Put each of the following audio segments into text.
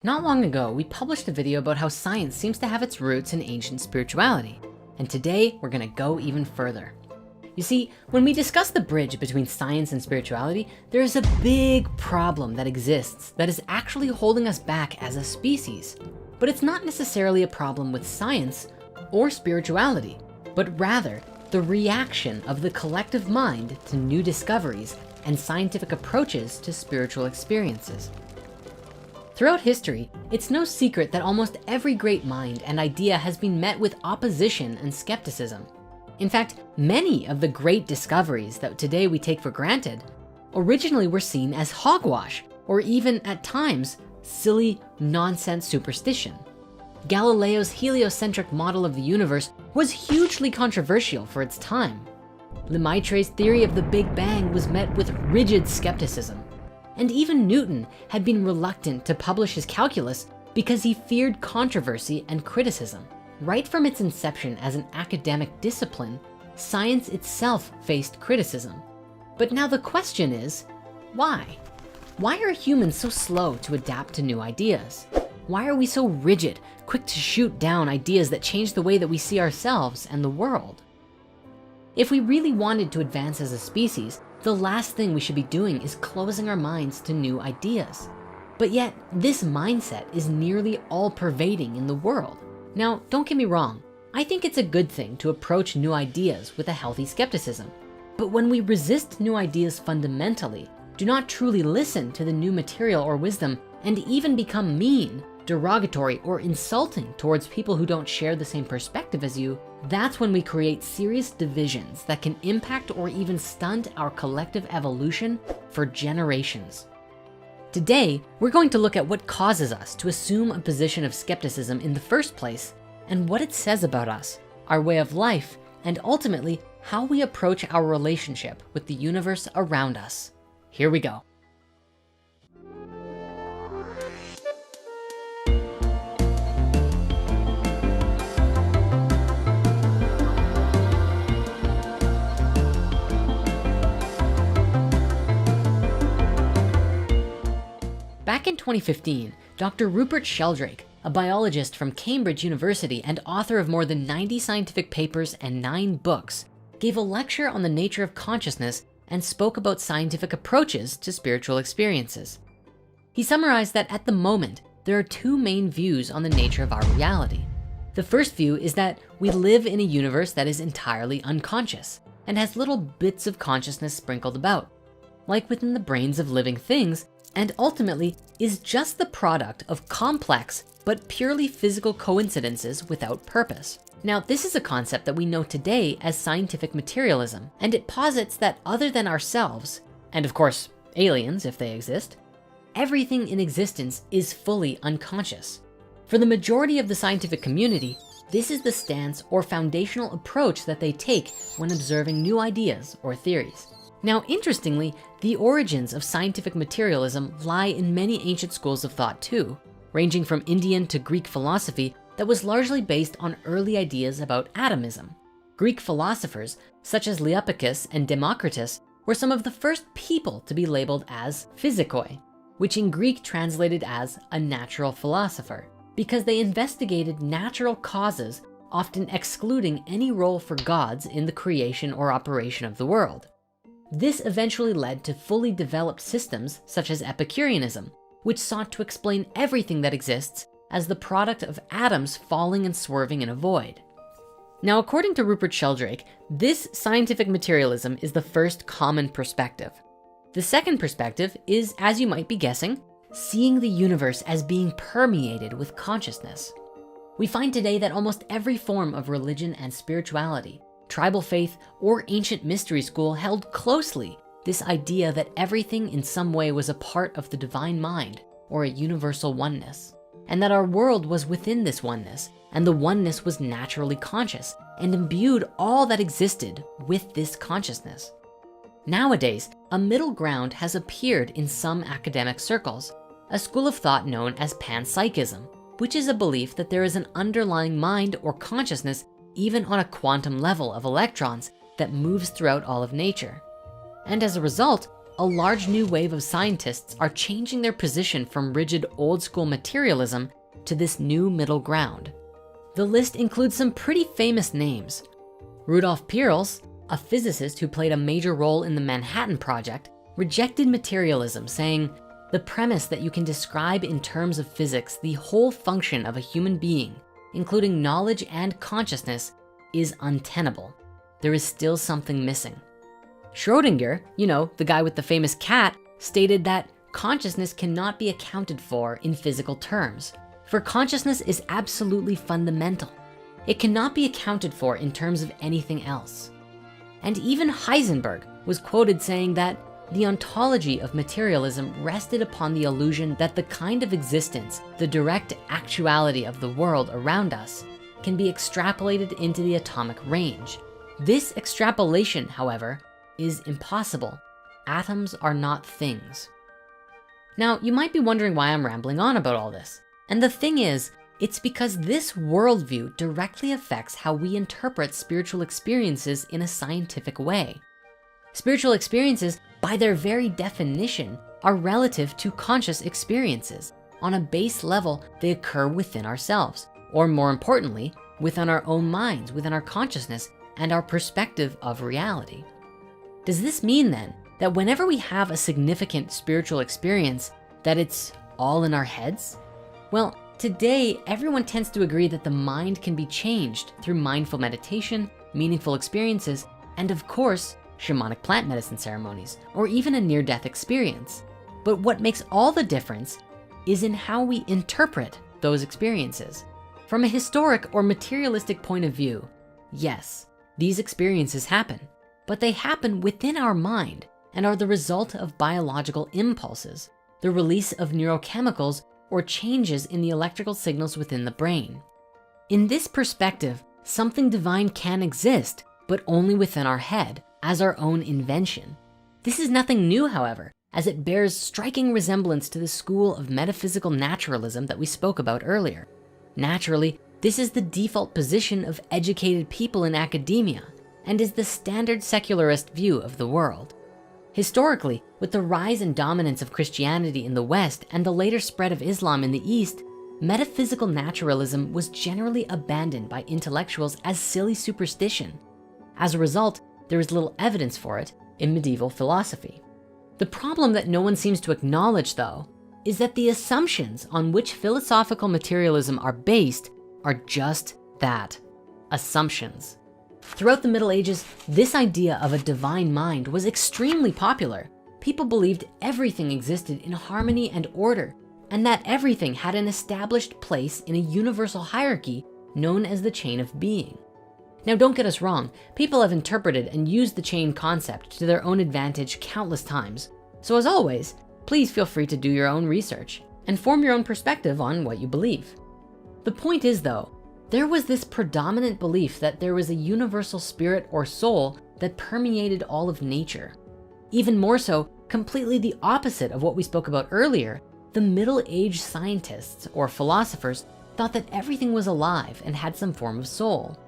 Not long ago, we published a video about how science seems to have its roots in ancient spirituality. And today we're gonna go even further. You see, when we discuss the bridge between science and spirituality, there is a big problem that exists that is actually holding us back as a species. But it's not necessarily a problem with science or spirituality, but rather the reaction of the collective mind to new discoveries and scientific approaches to spiritual experiences. Throughout history, it's no secret that almost every great mind and idea has been met with opposition and skepticism. In fact, many of the great discoveries that today we take for granted originally were seen as hogwash, or even at times, silly nonsense superstition. Galileo's heliocentric model of the universe was hugely controversial for its time. Lemaitre's theory of the Big Bang was met with rigid skepticism. And even Newton had been reluctant to publish his calculus because he feared controversy and criticism. Right from its inception as an academic discipline, science itself faced criticism. But now the question is, why? Why are humans so slow to adapt to new ideas? Why are we so rigid, quick to shoot down ideas that change the way that we see ourselves and the world? If we really wanted to advance as a species, the last thing we should be doing is closing our minds to new ideas. But yet, this mindset is nearly all pervading in the world. Now, don't get me wrong. I think it's a good thing to approach new ideas with a healthy skepticism. But when we resist new ideas fundamentally, do not truly listen to the new material or wisdom, and even become mean, derogatory, or insulting towards people who don't share the same perspective as you, that's when we create serious divisions that can impact or even stunt our collective evolution for generations. Today, we're going to look at what causes us to assume a position of skepticism in the first place, and what it says about us, our way of life, and ultimately, how we approach our relationship with the universe around us. Here we go. Back in 2015, Dr. Rupert Sheldrake, a biologist from Cambridge University and author of more than 90 scientific papers and 9 books, gave a lecture on the nature of consciousness and spoke about scientific approaches to spiritual experiences. He summarized that at the moment, there are 2 main views on the nature of our reality. The first view is that we live in a universe that is entirely unconscious and has little bits of consciousness sprinkled about, like within the brains of living things, and ultimately is just the product of complex but purely physical coincidences without purpose. Now, this is a concept that we know today as scientific materialism, and it posits that other than ourselves, and of course, aliens if they exist, everything in existence is fully unconscious. For the majority of the scientific community, this is the stance or foundational approach that they take when observing new ideas or theories. Now, interestingly, the origins of scientific materialism lie in many ancient schools of thought too, ranging from Indian to Greek philosophy that was largely based on early ideas about atomism. Greek philosophers such as Leopicus and Democritus were some of the first people to be labeled as physikoi, which in Greek translated as a natural philosopher, because they investigated natural causes, often excluding any role for gods in the creation or operation of the world. This eventually led to fully developed systems such as Epicureanism, which sought to explain everything that exists as the product of atoms falling and swerving in a void. Now, according to Rupert Sheldrake, this scientific materialism is the first common perspective. The second perspective is, as you might be guessing, seeing the universe as being permeated with consciousness. We find today that almost every form of religion and spirituality, tribal faith, or ancient mystery school held closely this idea that everything in some way was a part of the divine mind or a universal oneness, and that our world was within this oneness, and the oneness was naturally conscious and imbued all that existed with this consciousness. Nowadays, a middle ground has appeared in some academic circles, a school of thought known as panpsychism, which is a belief that there is an underlying mind or consciousness even on a quantum level of electrons that moves throughout all of nature. And as a result, a large new wave of scientists are changing their position from rigid old school materialism to this new middle ground. The list includes some pretty famous names. Rudolf Peierls, a physicist who played a major role in the Manhattan Project, rejected materialism, saying, "The premise that you can describe in terms of physics the whole function of a human being, including knowledge and consciousness, is untenable. There is still something missing." Schrodinger, the guy with the famous cat, stated that consciousness cannot be accounted for in physical terms, for consciousness is absolutely fundamental. It cannot be accounted for in terms of anything else. And even Heisenberg was quoted saying that the ontology of materialism rested upon the illusion that the kind of existence, the direct actuality of the world around us, can be extrapolated into the atomic range. This extrapolation, however, is impossible. Atoms are not things. Now, you might be wondering why I'm rambling on about all this. And the thing is, it's because this worldview directly affects how we interpret spiritual experiences in a scientific way. Spiritual experiences, by their very definition, are relative to conscious experiences. On a base level, they occur within ourselves, or more importantly, within our own minds, within our consciousness and our perspective of reality. Does this mean then that whenever we have a significant spiritual experience, that it's all in our heads? Well, today, everyone tends to agree that the mind can be changed through mindful meditation, meaningful experiences, and of course, shamanic plant medicine ceremonies, or even a near-death experience. But what makes all the difference is in how we interpret those experiences. From a historic or materialistic point of view, yes, these experiences happen, but they happen within our mind and are the result of biological impulses, the release of neurochemicals, or changes in the electrical signals within the brain. In this perspective, something divine can exist, but only within our head as our own invention. This is nothing new, however, as it bears striking resemblance to the school of metaphysical naturalism that we spoke about earlier. Naturally, this is the default position of educated people in academia and is the standard secularist view of the world. Historically, with the rise and dominance of Christianity in the West and the later spread of Islam in the East, metaphysical naturalism was generally abandoned by intellectuals as silly superstition. As a result, there is little evidence for it in medieval philosophy. The problem that no one seems to acknowledge, though, is that the assumptions on which philosophical materialism are based are just that, assumptions. Throughout the Middle Ages, this idea of a divine mind was extremely popular. People believed everything existed in harmony and order, and that everything had an established place in a universal hierarchy known as the chain of being. Now, don't get us wrong, people have interpreted and used the chain concept to their own advantage countless times. So as always, please feel free to do your own research and form your own perspective on what you believe. The point is though, there was this predominant belief that there was a universal spirit or soul that permeated all of nature. Even more so, completely the opposite of what we spoke about earlier, the middle-aged scientists or philosophers thought that everything was alive and had some form of soul.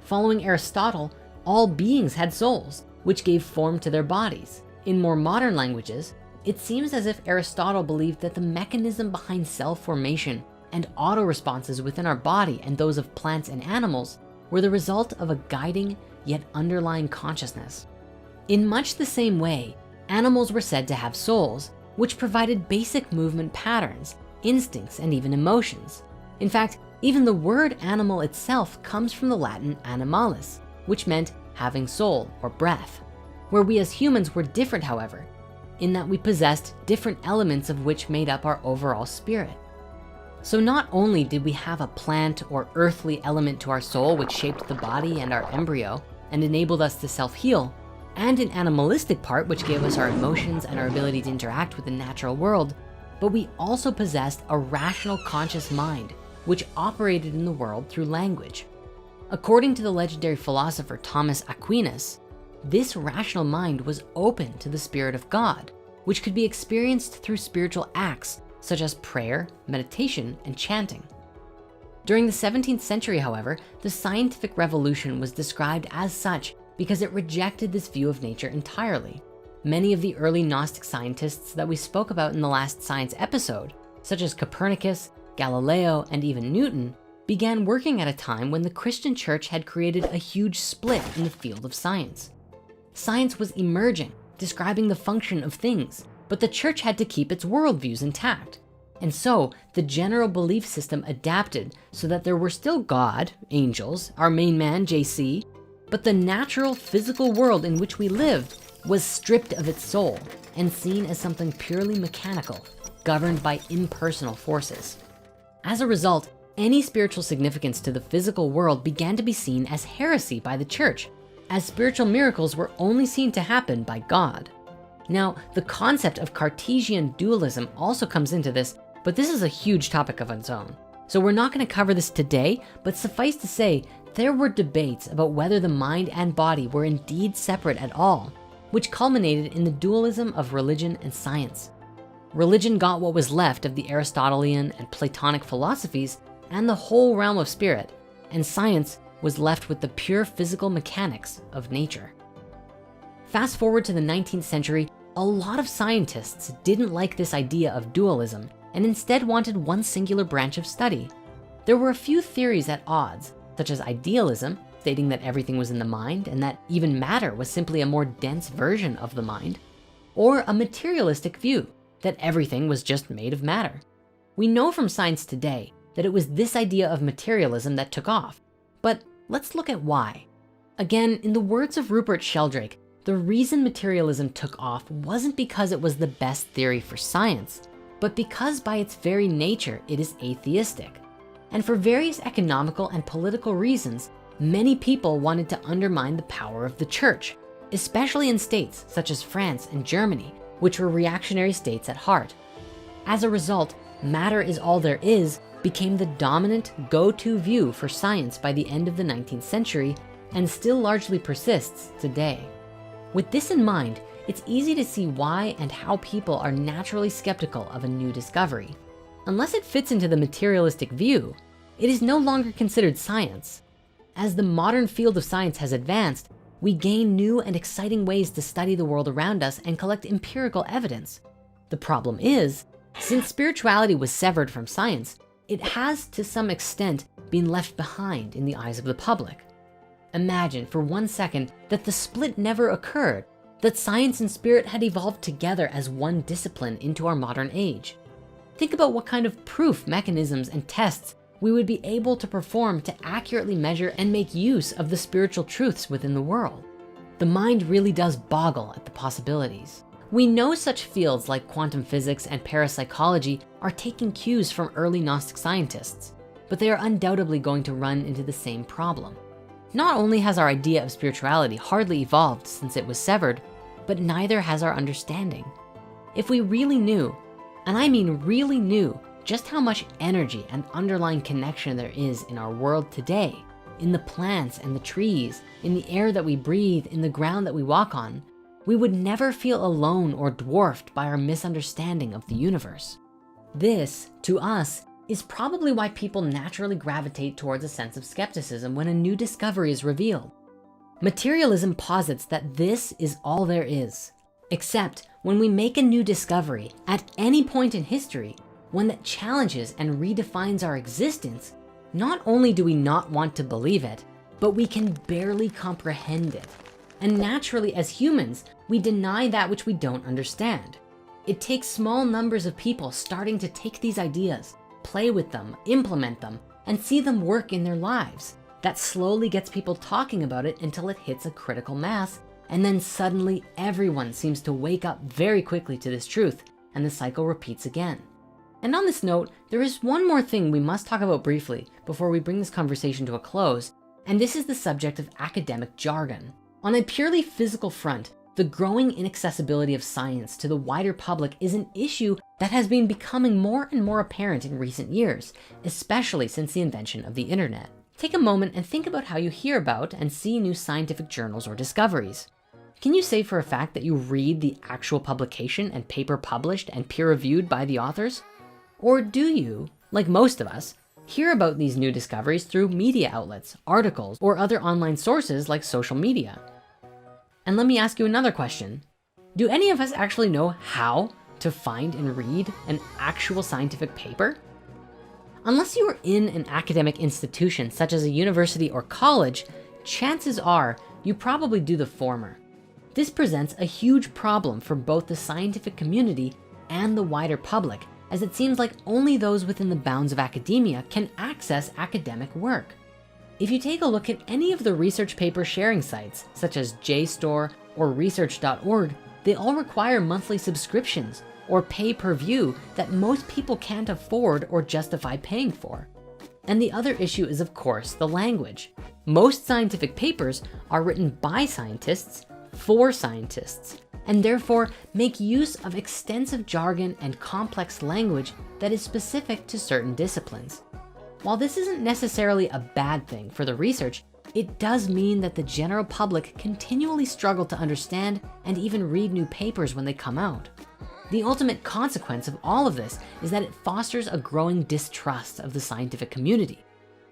Following Aristotle, all beings had souls, which gave form to their bodies. In more modern languages, it seems as if Aristotle believed that the mechanism behind cell formation and auto-responses within our body and those of plants and animals were the result of a guiding yet underlying consciousness. In much the same way, animals were said to have souls, which provided basic movement patterns, instincts, and even emotions. In fact, even the word animal itself comes from the Latin animalis, which meant having soul or breath, where we as humans were different, however, in that we possessed different elements of which made up our overall spirit. So not only did we have a plant or earthly element to our soul which shaped the body and our embryo and enabled us to self-heal, and an animalistic part which gave us our emotions and our ability to interact with the natural world, but we also possessed a rational conscious mind which operated in the world through language. According to the legendary philosopher Thomas Aquinas, this rational mind was open to the Spirit of God, which could be experienced through spiritual acts such as prayer, meditation, and chanting. During the 17th century, however, the scientific revolution was described as such because it rejected this view of nature entirely. Many of the early Gnostic scientists that we spoke about in the last science episode, such as Copernicus, Galileo, and even Newton, began working at a time when the Christian church had created a huge split in the field of science. Science was emerging, describing the function of things, but the church had to keep its worldviews intact. And so the general belief system adapted so that there were still God, angels, our main man, JC, but the natural physical world in which we lived was stripped of its soul and seen as something purely mechanical, governed by impersonal forces. As a result, any spiritual significance to the physical world began to be seen as heresy by the church, as spiritual miracles were only seen to happen by God. Now, the concept of Cartesian dualism also comes into this, but this is a huge topic of its own. So we're not gonna cover this today, but suffice to say, there were debates about whether the mind and body were indeed separate at all, which culminated in the dualism of religion and science. Religion got what was left of the Aristotelian and Platonic philosophies and the whole realm of spirit, and science was left with the pure physical mechanics of nature. Fast forward to the 19th century, a lot of scientists didn't like this idea of dualism and instead wanted one singular branch of study. There were a few theories at odds, such as idealism, stating that everything was in the mind and that even matter was simply a more dense version of the mind, or a materialistic view that everything was just made of matter. We know from science today that it was this idea of materialism that took off, but let's look at why. Again, in the words of Rupert Sheldrake, the reason materialism took off wasn't because it was the best theory for science, but because by its very nature, it is atheistic. And for various economical and political reasons, many people wanted to undermine the power of the church, especially in states such as France and Germany, which were reactionary states at heart. As a result, matter is all there is became the dominant go-to view for science by the end of the 19th century and still largely persists today. With this in mind, it's easy to see why and how people are naturally skeptical of a new discovery. Unless it fits into the materialistic view, it is no longer considered science. As the modern field of science has advanced, we gain new and exciting ways to study the world around us and collect empirical evidence. The problem is, since spirituality was severed from science, it has to some extent been left behind in the eyes of the public. Imagine for 1 second that the split never occurred, that science and spirit had evolved together as one discipline into our modern age. Think about what kind of proof mechanisms and tests we would be able to perform to accurately measure and make use of the spiritual truths within the world. The mind really does boggle at the possibilities. We know such fields like quantum physics and parapsychology are taking cues from early Gnostic scientists, but they are undoubtedly going to run into the same problem. Not only has our idea of spirituality hardly evolved since it was severed, but neither has our understanding. If we really knew, and I mean really knew, just how much energy and underlying connection there is in our world today, in the plants and the trees, in the air that we breathe, in the ground that we walk on, we would never feel alone or dwarfed by our misunderstanding of the universe. This, to us, is probably why people naturally gravitate towards a sense of skepticism when a new discovery is revealed. Materialism posits that this is all there is, except when we make a new discovery at any point in history, one that challenges and redefines our existence, not only do we not want to believe it, but we can barely comprehend it. And naturally, as humans, we deny that which we don't understand. It takes small numbers of people starting to take these ideas, play with them, implement them, and see them work in their lives. That slowly gets people talking about it until it hits a critical mass, and then suddenly everyone seems to wake up very quickly to this truth, and the cycle repeats again. And on this note, there is one more thing we must talk about briefly before we bring this conversation to a close, and this is the subject of academic jargon. On a purely physical front, the growing inaccessibility of science to the wider public is an issue that has been becoming more and more apparent in recent years, especially since the invention of the internet. Take a moment and think about how you hear about and see new scientific journals or discoveries. Can you say for a fact that you read the actual publication and paper published and peer-reviewed by the authors? Or do you, like most of us, hear about these new discoveries through media outlets, articles, or other online sources like social media? And let me ask you another question. Do any of us actually know how to find and read an actual scientific paper? Unless you are in an academic institution such as a university or college, chances are you probably do the former. This presents a huge problem for both the scientific community and the wider public, as it seems like only those within the bounds of academia can access academic work. If you take a look at any of the research paper sharing sites, such as JSTOR or research.org, they all require monthly subscriptions or pay per view that most people can't afford or justify paying for. And the other issue is, of course, the language. Most scientific papers are written by scientists for scientists, and therefore make use of extensive jargon and complex language that is specific to certain disciplines. While this isn't necessarily a bad thing for the research, it does mean that the general public continually struggle to understand and even read new papers when they come out. The ultimate consequence of all of this is that it fosters a growing distrust of the scientific community.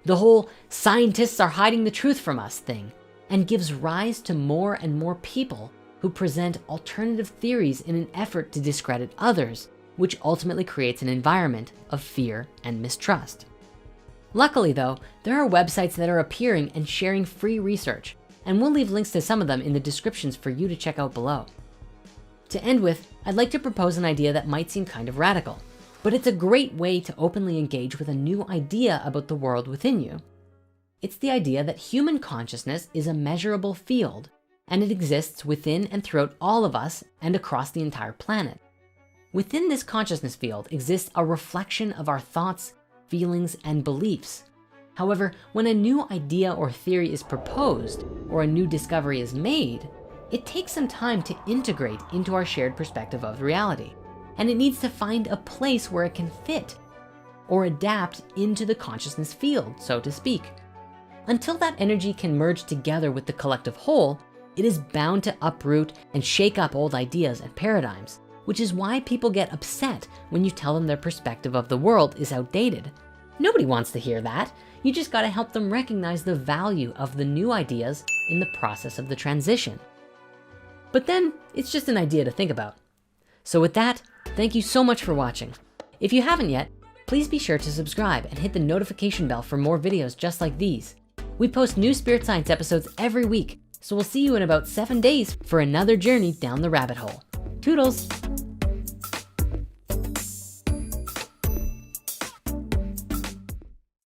The whole "scientists are hiding the truth from us" thing, and gives rise to more and more people who present alternative theories in an effort to discredit others, which ultimately creates an environment of fear and mistrust. Luckily though, there are websites that are appearing and sharing free research, and we'll leave links to some of them in the descriptions for you to check out below. To end with, I'd like to propose an idea that might seem kind of radical, but it's a great way to openly engage with a new idea about the world within you. It's the idea that human consciousness is a measurable field, and it exists within and throughout all of us and across the entire planet. Within this consciousness field exists a reflection of our thoughts, feelings, and beliefs. However, when a new idea or theory is proposed or a new discovery is made, it takes some time to integrate into our shared perspective of reality, and it needs to find a place where it can fit or adapt into the consciousness field, so to speak. Until that energy can merge together with the collective whole, it is bound to uproot and shake up old ideas and paradigms, which is why people get upset when you tell them their perspective of the world is outdated. Nobody wants to hear that. You just gotta help them recognize the value of the new ideas in the process of the transition. But then it's just an idea to think about. So with that, thank you so much for watching. If you haven't yet, please be sure to subscribe and hit the notification bell for more videos just like these. We post new Spirit Science episodes every week, so we'll see you in about 7 days for another journey down the rabbit hole. Toodles.